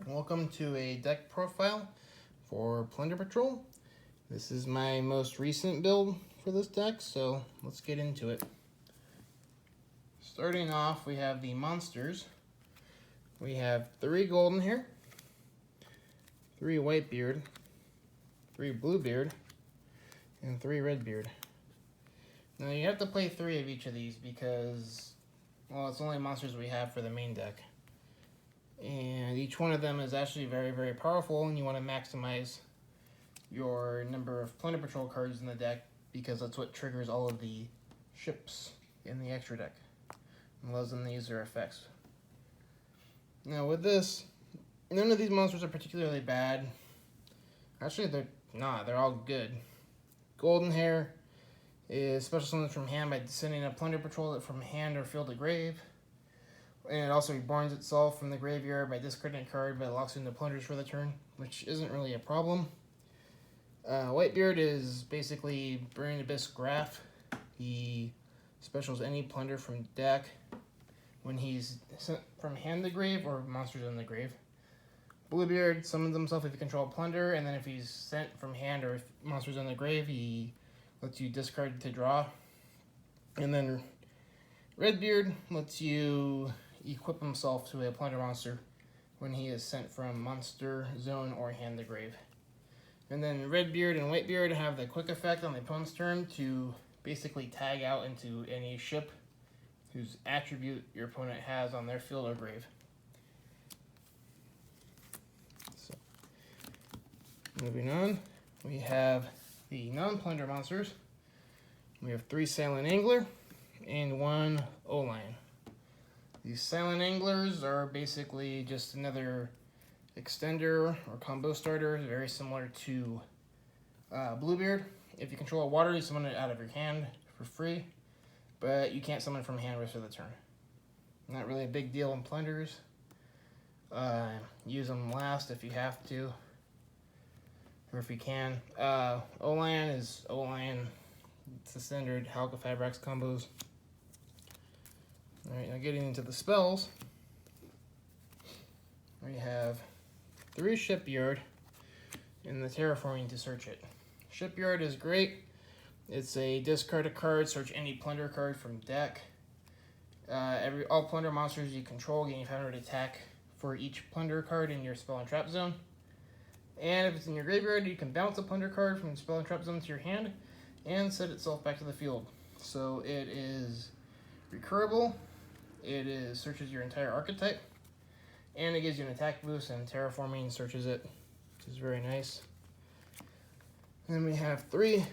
Welcome to a deck profile for Plunder Patrol. This is my most recent build for this deck, so let's get into it. Starting off, we have the monsters. We have 3 golden hair, 3 white beard, 3 blue beard, and 3 red beard. Now you have to play 3 of each of these because, well, it's only monsters we have for the main deck. And each one of them is actually very, very powerful, and you want to maximize your number of Plunder Patrol cards in the deck because that's what triggers all of the ships in the extra deck. And those and these are effects. Now with this, none of these monsters are particularly bad. Actually, they're not. They're all good. Golden Hair is special summons from hand by sending a Plunder Patrol from hand or field to grave. And it also reborns itself from the graveyard by discarding a card, but it locks into plunders for the turn, which isn't really a problem. Whitebeard is basically Burning Abyss Graph. He specials any plunder from deck when he's sent from hand to grave or monsters in the grave. Bluebeard summons himself if you control a plunder, and then if he's sent from hand or if monsters in the grave, he lets you discard to draw. And then Redbeard lets you equip himself to a plunder monster when he is sent from monster zone or hand to grave. And then Redbeard and Whitebeard have the quick effect on the opponent's turn to basically tag out into any ship whose attribute your opponent has on their field or grave. So, moving on, we have the non-plunder monsters. We have 3 Silent Angler and 1 O-Lion. These Silent Anglers are basically just another extender or combo starter, very similar to Bluebeard. If you control a water, you summon it out of your hand for free, but you can't summon from hand rest of the turn. Not really a big deal in plunders. Use them last if you have to, or if you can. O-Lion is O-Lion. It's the standard Halka Fabrax combos. Alright, now getting into the spells, we have 3 Shipyard and the Terraforming to search it. Shipyard is great. It's a discard a card, search any plunder card from deck. All plunder monsters you control gain 500 attack for each plunder card in your spell and trap zone. And if it's in your graveyard, you can bounce a plunder card from the spell and trap zone to your hand and set itself back to the field. So it is recurable. It searches your entire archetype, and it gives you an attack boost, and Terraforming searches it, which is very nice. Then we have 3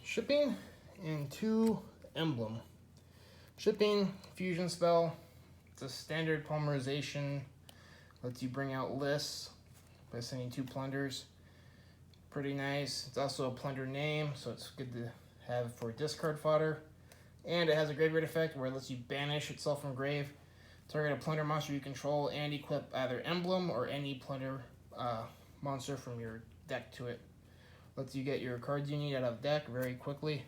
Shipping and 2 Emblem. Shipping, fusion spell. It's a standard polymerization. Lets you bring out lists by sending 2 plunders. Pretty nice. It's also a plunder name, so it's good to have for discard fodder. And it has a graveyard effect where it lets you banish itself from grave, target a plunder monster you control, and equip either Emblem or any plunder monster from your deck to it. Lets you get your cards you need out of deck very quickly.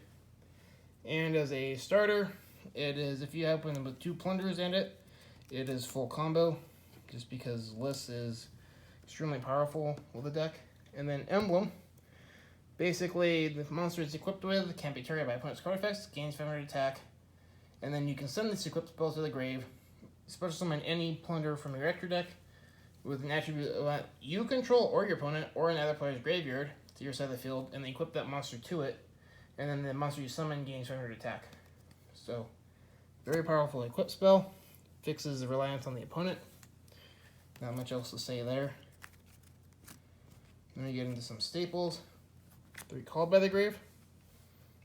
And as a starter, it is, if you open them with 2 plunders in it, it is full combo, just because List is extremely powerful with the deck. And then Emblem, basically, the monster it's equipped with can't be targeted by opponent's card effects, gains 500 attack, and then you can send this equipped spell to the grave, special summon any plunder from your extra deck with an attribute that you control or your opponent or another player's graveyard to your side of the field, and then equip that monster to it, and then the monster you summon gains 500 attack. So, very powerful equip spell, fixes the reliance on the opponent. Not much else to say there. Then we get into some staples. 3 Called by the Grave.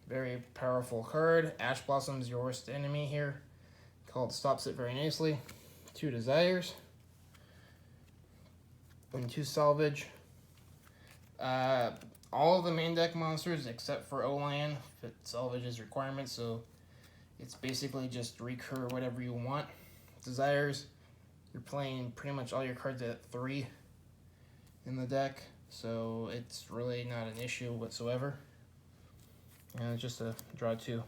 Very powerful card. Ash Blossom is your worst enemy here. Called stops it very nicely. 2 Desires. And 2 Salvage. All of the main deck monsters except for O-Lion fit Salvage's requirements, so it's basically just recur whatever you want. Desires, you're playing pretty much all your cards at 3 in the deck, so it's really not an issue whatsoever. And it's just a draw 2.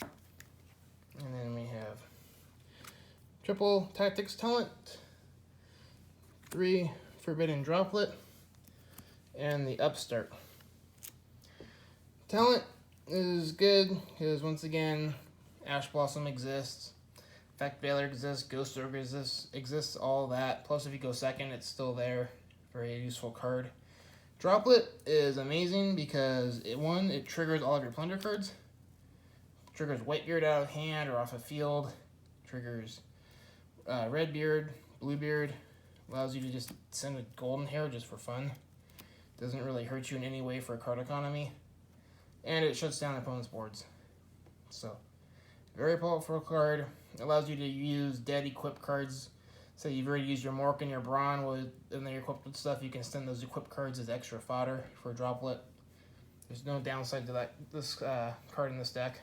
And then we have triple tactics talent, 3 forbidden droplet, and the upstart. Talent is good because once again, Ash Blossom exists, Effect Veiler exists, Ghost Ogre exists, all that. Plus, if you go second, it's still there. Very useful card. Droplet is amazing because it triggers all of your Plunder cards. Triggers Whitebeard out of hand or off a field. Triggers Redbeard, Bluebeard. Allows you to just send a Golden Hair just for fun. Doesn't really hurt you in any way for card economy. And it shuts down opponent's boards. So, very powerful card. Allows you to use dead equip cards. So you've already used your Mork and your Brawn, and then you're equipped with stuff. You can send those equipped cards as extra fodder for a droplet. There's no downside to this card in this deck.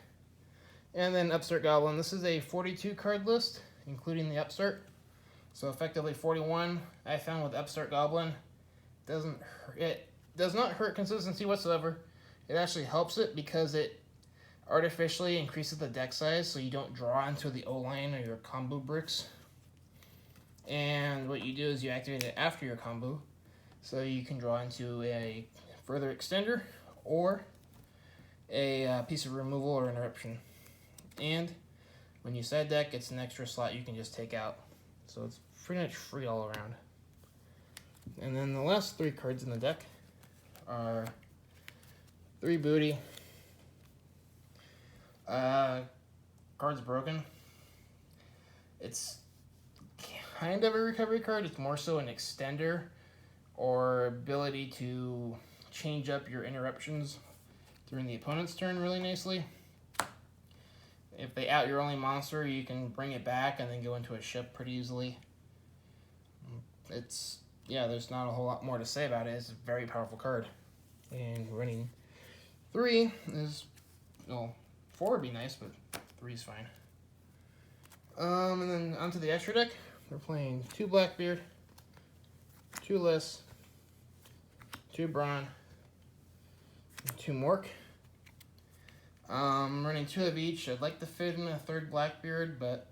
And then Upstart Goblin. This is a 42 card list, including the Upstart. So effectively 41. I found with Upstart Goblin, it does not hurt consistency whatsoever. It actually helps it because it artificially increases the deck size, so you don't draw into the O-line or your combo bricks. And what you do is you activate it after your combo, so you can draw into a further extender or a piece of removal or interruption. And when you side deck, it's an extra slot you can just take out. So it's pretty much free all around. And then the last 3 cards in the deck are 3 Booty. Card's broken. It's kind of a recovery card. It's more so an extender or ability to change up your interruptions during the opponent's turn really nicely. If they out your only monster, you can bring it back and then go into a ship pretty easily. There's not a whole lot more to say about it. It's a very powerful card. And running 3 is, well, 4 would be nice, but 3 is fine. And then onto the extra deck. We're playing 2 Blackbeard, 2 Liss, 2 Brawn, and 2 Mork. Running 2 of each. I'd like to fit in a 3rd Blackbeard, but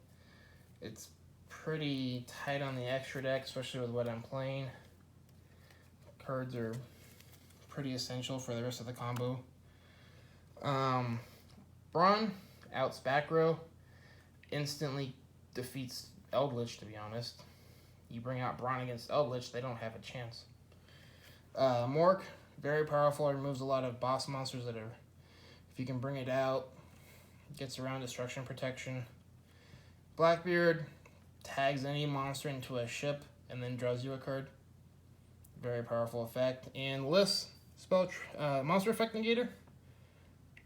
it's pretty tight on the extra deck, especially with what I'm playing. Cards are pretty essential for the rest of the combo. Brawn outs back row, instantly defeats Eldritch, to be honest. You bring out Brawn against Eldritch, they don't have a chance. Mork, very powerful, removes a lot of boss monsters that are, if you can bring it out, gets around destruction protection. Blackbeard tags any monster into a ship and then draws you a card. Very powerful effect. And Liss, monster effect negator.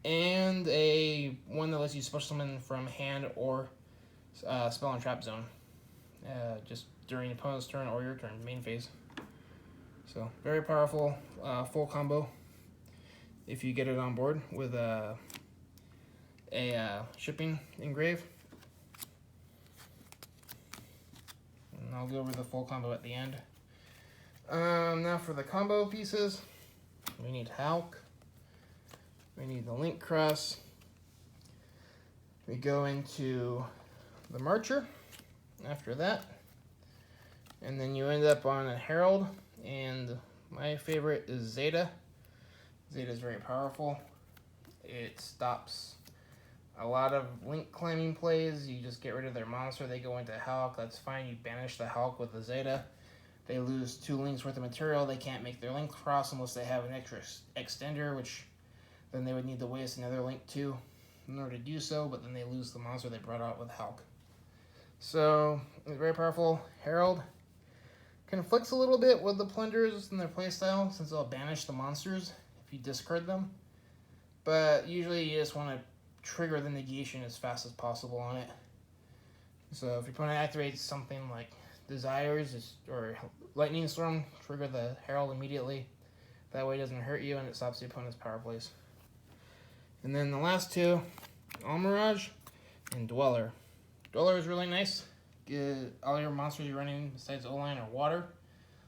And a one that lets you special summon from hand or spell and trap zone. Just during the opponent's turn or your turn, main phase. So, very powerful, full combo. If you get it on board with a shipping engrave. And I'll go over the full combo at the end. Now for the combo pieces, we need Hulk. We need the Link Cross. We go into the Marcher after that. And then you end up on a Herald. And my favorite is Zeta. Zeta is very powerful. It stops a lot of Link climbing plays. You just get rid of their monster. They go into Hulk. That's fine. You banish the Hulk with the Zeta. They lose 2 links worth of material. They can't make their Link Cross unless they have an extra extender, which then they would need to waste another Link too in order to do so, but then they lose the monster they brought out with Hulk. So, it's very powerful. Herald conflicts a little bit with the Plunders and their playstyle, since they'll banish the monsters if you discard them. But usually you just want to trigger the negation as fast as possible on it. So if your opponent activates something like Desires or Lightning Storm, trigger the Herald immediately. That way it doesn't hurt you and it stops the opponent's power plays. And then the last 2, Almirage and Dweller. Dweller is really nice. Get all your monsters you're running besides O-line are water.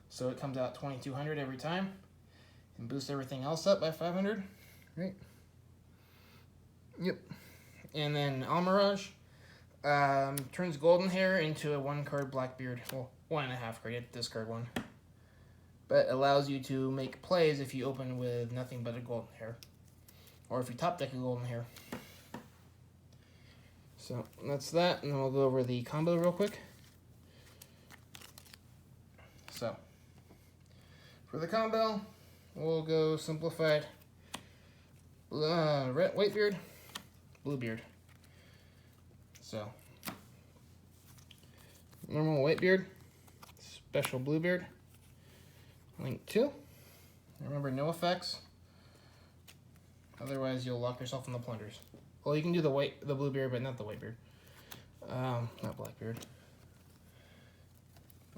So it comes out 2200 every time. And boosts everything else up by 500. Right? Yep. And then Almirage. Turns Golden Hair into a 1-card Blackbeard. Well, 1.5 card. You have to discard 1. But allows you to make plays if you open with nothing but a Golden Hair. Or if you top deck a Golden Hair. So that's that, and then we'll go over the combo real quick. So, for the combo, we'll go simplified. Whitebeard, Bluebeard. So, normal Whitebeard, special Bluebeard, link 2. Remember, no effects. Otherwise, you'll lock yourself in the plunders. Well, you can do the Bluebeard, but not the Whitebeard. Not Blackbeard.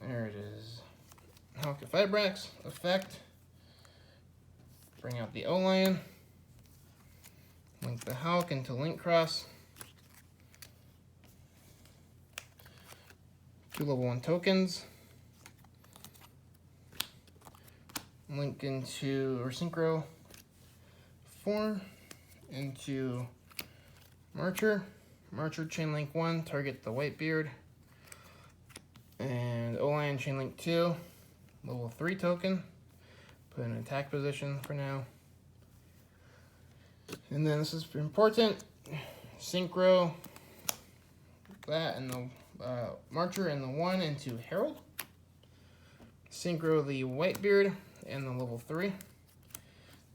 There it is. Hawk of Fibrax, effect. Bring out the O-Lion. Link the Hawk into Link Cross. 2 level 1 tokens. Link into, or Synchro 4 into Marcher. Marcher chain link 1, target the Whitebeard. And O-Lion chain link 2, level 3 token. Put in attack position for now. And then this is important. Synchro that and the Marcher and the 1 into Herald. Synchro the Whitebeard and the level 3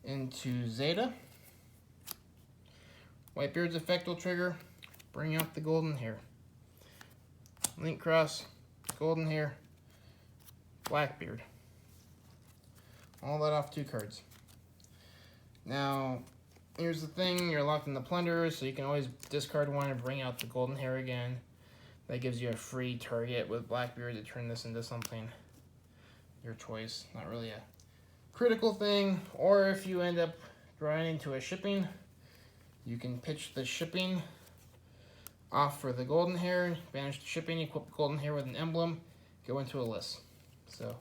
into Zeta. Whitebeard's effect will trigger. Bring out the Golden Hair. Link Cross, Golden Hair, Blackbeard. All that off 2 cards. Now, here's the thing. You're locked in the Plunder, so you can always discard 1 and bring out the Golden Hair again. That gives you a free target with Blackbeard to turn this into something. Your choice. Not really a critical thing. Or if you end up drawing into a shipping, you can pitch the shipping off for the Golden Hair, banish the shipping, equip the Golden Hair with an emblem, go into a list. So,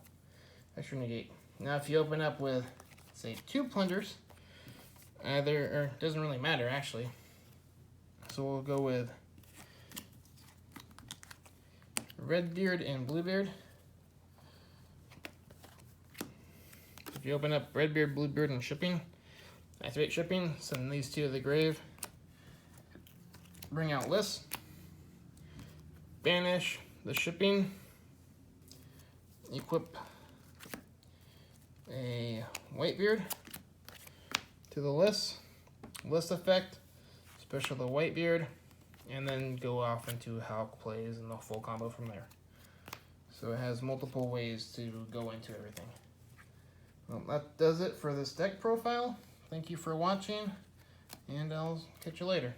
extra negate. Now if you open up with, say, 2 plunders, or it doesn't really matter actually. So we'll go with Redbeard and Bluebeard. If you open up Redbeard, Bluebeard, and shipping, activate shipping, send these 2 to the grave. Bring out lists. Banish the shipping. Equip a Whitebeard to the list. List effect. Special the Whitebeard. And then go off into Hawk plays and the full combo from there. So it has multiple ways to go into everything. Well, that does it for this deck profile. Thank you for watching, and I'll catch you later.